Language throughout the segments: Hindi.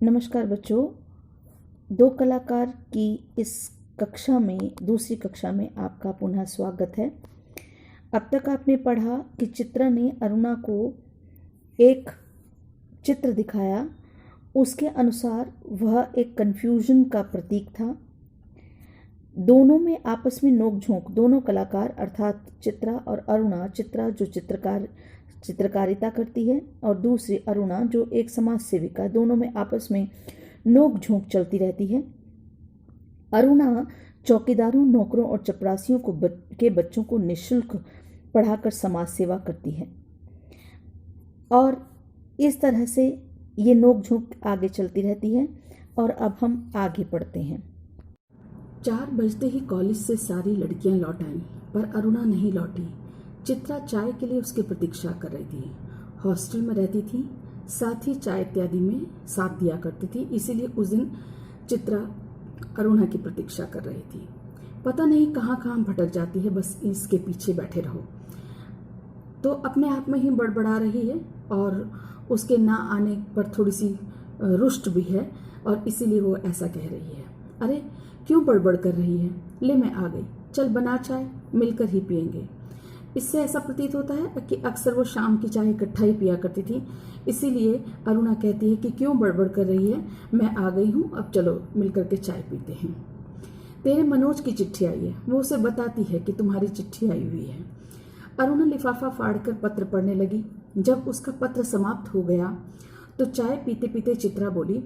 नमस्कार बच्चों। दो कलाकार की इस कक्षा में, दूसरी कक्षा में आपका पुनः स्वागत है। अब तक आपने पढ़ा कि चित्रा ने अरुणा को एक चित्र दिखाया। उसके अनुसार वह एक कन्फ्यूजन का प्रतीक था। दोनों में आपस में नोक-झोंक, दोनों कलाकार अर्थात चित्रा और अरुणा, चित्रा जो चित्रकारिता करती है और दूसरी अरुणा जो एक समाज सेविका, दोनों में आपस में नोक झोंक चलती रहती है। अरुणा चौकीदारों, नौकरों और चपरासियों के बच्चों को निःशुल्क पढ़ाकर समाज सेवा करती है और इस तरह से ये नोक झोंक आगे चलती रहती है। और अब हम आगे पढ़ते हैं। 4 बजते ही कॉलेज से सारी लड़कियां लौट आईं, पर अरुणा नहीं लौटी। चित्रा चाय के लिए उसकी प्रतीक्षा कर रही थी। हॉस्टल में रहती थी, साथ ही चाय इत्यादि में साथ दिया करती थी, इसीलिए उस दिन चित्रा अरुणा की प्रतीक्षा कर रही थी। पता नहीं कहाँ कहाँ भटक जाती है, बस इसके पीछे बैठे रहो। तो अपने आप में ही बड़बड़ा रही है और उसके ना आने पर थोड़ी सी रुष्ट भी है और इसीलिए वो ऐसा कह रही है। अरे क्यों बड़बड़ कर रही है? ले मैं आ गई, चल बना चाय, मिलकर ही पियेंगे। इससे ऐसा प्रतीत होता है कि अक्सर वो शाम की चाय इकट्ठा ही पिया करती थी, इसीलिए अरुणा कहती है कि क्यों बड़बड़ कर रही है, मैं आ गई हूँ, अब चलो मिलकर के चाय पीते हैं। तेरे मनोज की चिट्ठी आई है, वो उसे बताती है कि तुम्हारी चिट्ठी आई हुई है। अरुणा लिफाफा फाड़कर पत्र पढ़ने लगी। जब उसका पत्र समाप्त हो गया तो चाय पीते पीते चित्रा बोली,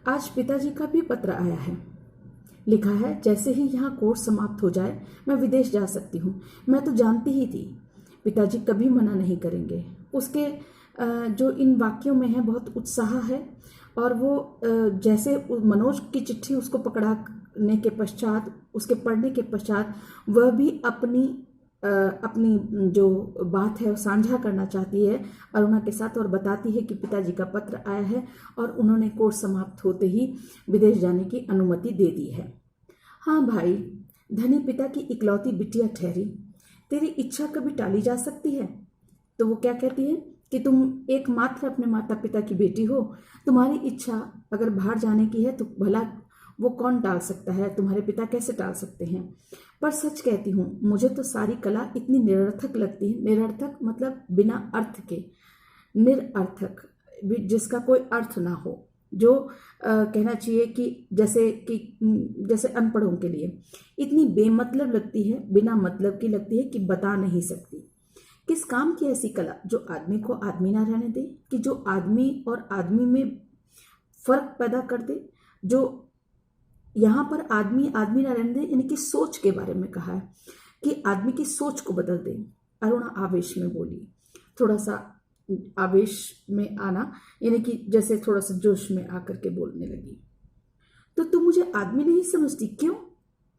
आज पिताजी का भी पत्र आया है। लिखा है, जैसे ही यहाँ कोर्स समाप्त हो जाए मैं विदेश जा सकती हूँ। मैं तो जानती ही थी पिताजी कभी मना नहीं करेंगे। उसके जो इन वाक्यों में है बहुत उत्साह है और वो जैसे मनोज की चिट्ठी उसको पकड़ाने के पश्चात, उसके पढ़ने के पश्चात वह भी अपनी जो बात है वो साझा करना चाहती है अरुणा के साथ और बताती है कि पिताजी का पत्र आया है और उन्होंने कोर्स समाप्त होते ही विदेश जाने की अनुमति दे दी है। हाँ भाई, धनी पिता की इकलौती बिटिया ठहरी, तेरी इच्छा कभी टाली जा सकती है? तो वो क्या कहती है कि तुम एकमात्र अपने माता पिता की बेटी हो, तुम्हारी इच्छा अगर बाहर जाने की है तो भला वो कौन टाल सकता है, तुम्हारे पिता कैसे टाल सकते हैं? पर सच कहती हूँ, मुझे तो सारी कला इतनी निरर्थक लगती है। निरर्थक मतलब बिना अर्थ के, निरर्थक जिसका कोई अर्थ ना हो, जो कहना चाहिए कि जैसे अनपढ़ों के लिए इतनी बेमतलब लगती है, बिना मतलब की लगती है कि बता नहीं सकती। किस काम की ऐसी कला जो आदमी को आदमी ना रहने दे, कि जो आदमी और आदमी में फर्क पैदा कर दे। जो यहाँ पर आदमी आदमी ना रहने दे, इनकी सोच के बारे में कहा है कि आदमी की सोच को बदल दे। अरुणा आवेश में बोली, थोड़ा सा आवेश में आना यानी कि जैसे थोड़ा सा जोश में आकर के बोलने लगी। तो तुम मुझे आदमी नहीं समझती क्यों?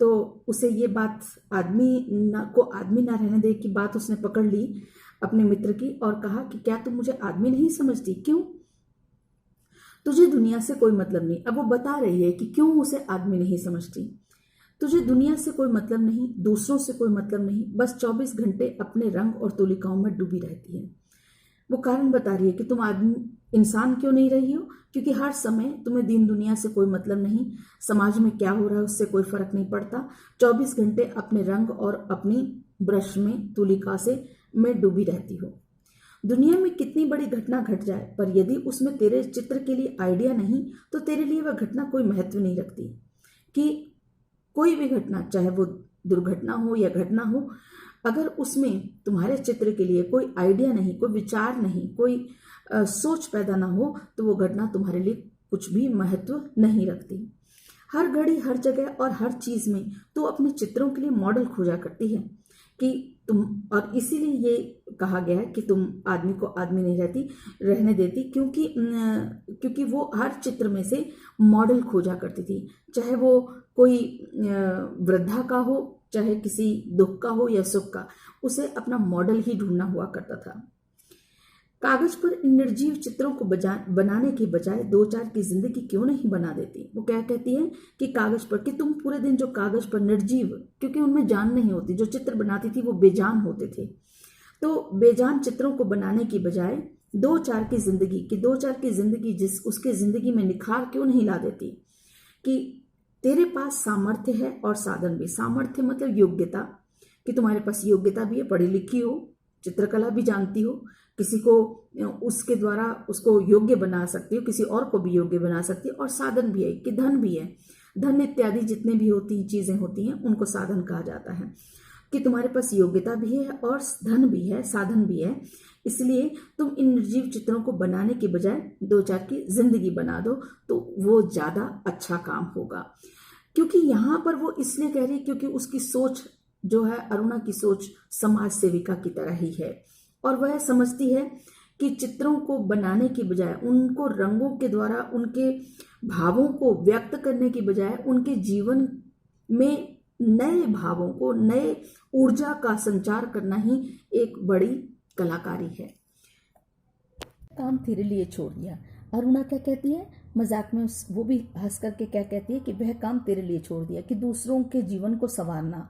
तो उसे ये बात आदमी ना रहने दे की बात उसने पकड़ ली अपने मित्र की और कहा कि क्या तुम मुझे आदमी नहीं समझती क्यों? तुझे दुनिया से कोई मतलब नहीं। अब वो बता रही है कि क्यों उसे आदमी नहीं समझती। तुझे दुनिया से कोई मतलब नहीं, दूसरों से कोई मतलब नहीं, बस 24 घंटे अपने रंग और तुलिकाओं में डूबी रहती है। वो कारण बता रही है कि तुम आदमी इंसान क्यों नहीं रही हो, क्योंकि हर समय तुम्हें दीन दुनिया से कोई मतलब नहीं, समाज में क्या हो रहा है उससे कोई फर्क नहीं पड़ता। 24 घंटे अपने रंग और अपनी ब्रश में, तुलिका से में डूबी रहती हो। दुनिया में कितनी बड़ी घटना घट जाए, पर यदि उसमें तेरे चित्र के लिए आइडिया नहीं तो तेरे लिए वह घटना कोई महत्व नहीं रखती। कि कोई भी घटना, चाहे वो दुर्घटना हो या घटना हो, अगर उसमें तुम्हारे चित्र के लिए कोई आइडिया नहीं, कोई विचार नहीं, कोई सोच पैदा ना हो, तो वो घटना तुम्हारे लिए कुछ भी महत्व नहीं रखती। हर घड़ी, हर जगह और हर चीज में तो अपने चित्रों के लिए मॉडल खोजा करती है कि तुम, और इसीलिए ये कहा गया है कि तुम आदमी को आदमी नहीं रहने देती, क्योंकि वो हर चित्र में से मॉडल खोजा करती थी, चाहे वो कोई वृद्धा का हो, चाहे किसी दुख का हो या सुख का, उसे अपना मॉडल ही ढूंढना हुआ करता था। कागज पर इन निर्जीव चित्रों को बनाने के बजाय 2-4 की जिंदगी क्यों नहीं बना देती? वो क्या कहती है कि कागज पर, कि तुम पूरे दिन जो कागज पर निर्जीव, क्योंकि उनमें जान नहीं होती, जो चित्र बनाती थी वो बेजान होते थे, तो बेजान चित्रों को बनाने की बजाय दो चार की जिंदगी जिस उसके जिंदगी में निखार क्यों नहीं ला देती कि तेरे पास सामर्थ्य है और साधन भी। सामर्थ्य मतलब योग्यता, कि तुम्हारे पास योग्यता भी है, पढ़ी लिखी हो, चित्रकला भी जानती हो, किसी को उसके द्वारा उसको योग्य बना सकती हो, किसी और को भी योग्य बना सकती हो, और साधन भी है कि धन भी है। धन इत्यादि जितने भी होती चीजें होती हैं उनको साधन कहा जाता है, कि तुम्हारे पास योग्यता भी है और धन भी है, साधन भी है। इसलिए तुम इन निर्जीव चित्रों को बनाने के बजाय दो चार की जिंदगी बना दो तो वो ज्यादा अच्छा काम होगा। क्योंकि यहाँ पर वो इसलिए कह रही क्योंकि उसकी सोच जो है, अरुणा की सोच समाज सेविका की तरह ही है, और वह समझती है कि चित्रों को बनाने की बजाय, उनको रंगों के द्वारा उनके भावों को व्यक्त करने की बजाय उनके जीवन में नए भावों को, नए ऊर्जा का संचार करना ही एक बड़ी कलाकारी है। काम तेरे लिए छोड़ दिया। अरुणा क्या कहती है मजाक में, वो भी हंस करके क्या कहती है कि वह काम तेरे लिए छोड़ दिया, कि दूसरों के जीवन को संवारना,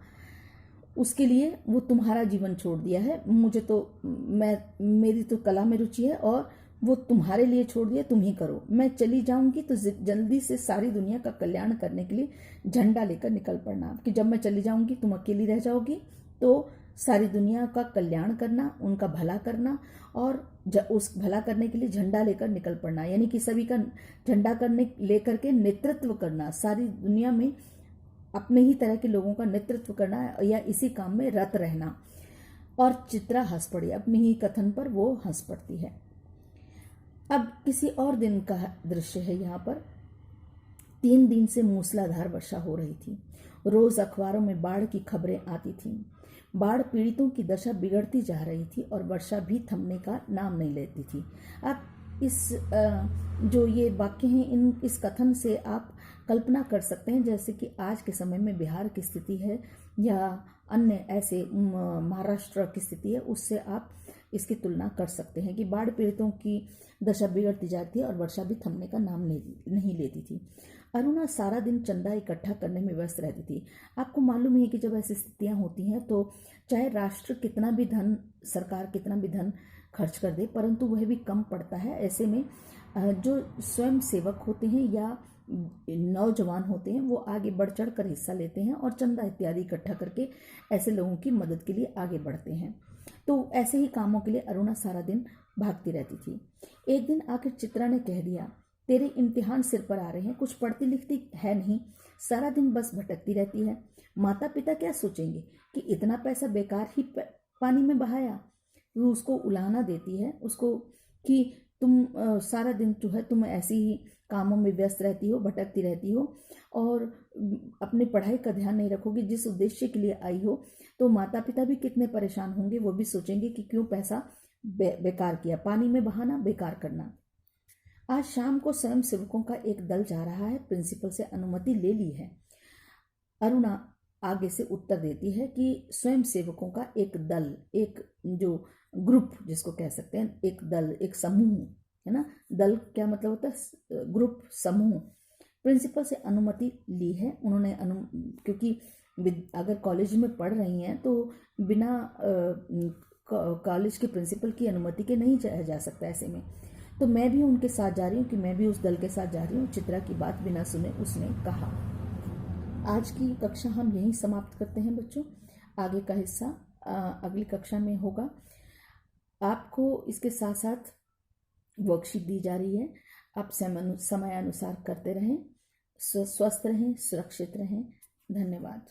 उसके लिए वो तुम्हारा जीवन छोड़ दिया है। मुझे तो मेरी तो कला में रुचि है और वो तुम्हारे लिए छोड़ दिया, तुम ही करो। मैं चली जाऊंगी तो जल्दी से सारी दुनिया का कल्याण करने के लिए झंडा लेकर निकल पड़ना, कि जब मैं चली जाऊंगी तुम अकेली रह जाओगी, तो सारी दुनिया का कल्याण करना, उनका भला करना, और उस भला करने के लिए झंडा लेकर निकल पड़ना, यानी कि सभी का झंडा करने लेकर के नेतृत्व करना, सारी दुनिया में अपने ही तरह के लोगों का नेतृत्व करना या इसी काम में रत रहना। और चित्रा हंस पड़ी, अपनी ही कथन पर वो हंस पड़ती है। अब किसी और दिन का दृश्य है यहाँ पर। 3 दिन से मूसलाधार वर्षा हो रही थी। रोज अखबारों में बाढ़ की खबरें आती थीं। बाढ़ पीड़ितों की दशा बिगड़ती जा रही थी और वर्षा भी थमने का नाम नहीं लेती थी। अब इस जो ये वाक्य हैं, इस कथन से आप कल्पना कर सकते हैं जैसे कि आज के समय में बिहार की स्थिति है या अन्य ऐसे महाराष्ट्र की स्थिति है, उससे आप इसकी तुलना कर सकते हैं कि बाढ़ पीड़ितों की दशा बिगड़ती जाती है और वर्षा भी थमने का नाम नहीं लेती थी। अरुणा सारा दिन चंदा इकट्ठा करने में व्यस्त रहती थी। आपको मालूम है कि जब ऐसी स्थितियां होती हैं तो चाहे राष्ट्र कितना भी धन, सरकार कितना भी धन खर्च कर दे, परंतु वह भी कम पड़ता है। ऐसे में जो स्वयं सेवक होते हैं या नौजवान होते हैं वो आगे बढ़ चढ़ कर हिस्सा लेते हैं और चंदा इत्यादि इकट्ठा करके ऐसे लोगों की मदद के लिए आगे बढ़ते हैं। तो ऐसे ही कामों के लिए अरुणा सारा दिन भागती रहती थी। एक दिन आखिर चित्रा ने कह दिया, तेरे इम्तिहान सिर पर आ रहे हैं, कुछ पढ़ती लिखती है नहीं, सारा दिन बस भटकती रहती है। माता पिता क्या सोचेंगे कि इतना पैसा बेकार ही पानी में बहाया। वो उसको उलाहना देती है उसको कि तुम सारा दिन जो है तुम ऐसी ही कामों में व्यस्त रहती हो, भटकती रहती हो और अपनी पढ़ाई का ध्यान नहीं रखोगी जिस उद्देश्य के लिए आई हो, तो माता पिता भी कितने परेशान होंगे। वो भी सोचेंगे कि क्यों पैसा बेकार किया, पानी में बहाना, बेकार करना। आज शाम को स्वयं सेवकों का एक दल जा रहा है, प्रिंसिपल से अनुमति ले ली है। अरुणा आगे से उत्तर देती है कि स्वयं सेवकों का एक दल, एक जो ग्रुप जिसको कह सकते हैं, एक दल, एक समूह है ना। दल क्या मतलब होता है, ग्रुप, समूह। प्रिंसिपल से अनुमति ली है उन्होंने। क्योंकि अगर कॉलेज में पढ़ रही हैं तो बिना कॉलेज के प्रिंसिपल की अनुमति के नहीं जाया जा सकता। ऐसे में तो मैं भी उनके साथ जा रही हूँ, कि मैं भी उस दल के साथ जा रही हूँ। चित्रा की बात बिना सुने उसने कहा। आज की कक्षा हम यहीं समाप्त करते हैं बच्चों। आगे का हिस्सा अगली कक्षा में होगा। आपको इसके साथ साथ वर्कशीट दी जा रही है, आप समय अनुसार करते रहें। स्वस्थ रहें, सुरक्षित रहें। धन्यवाद।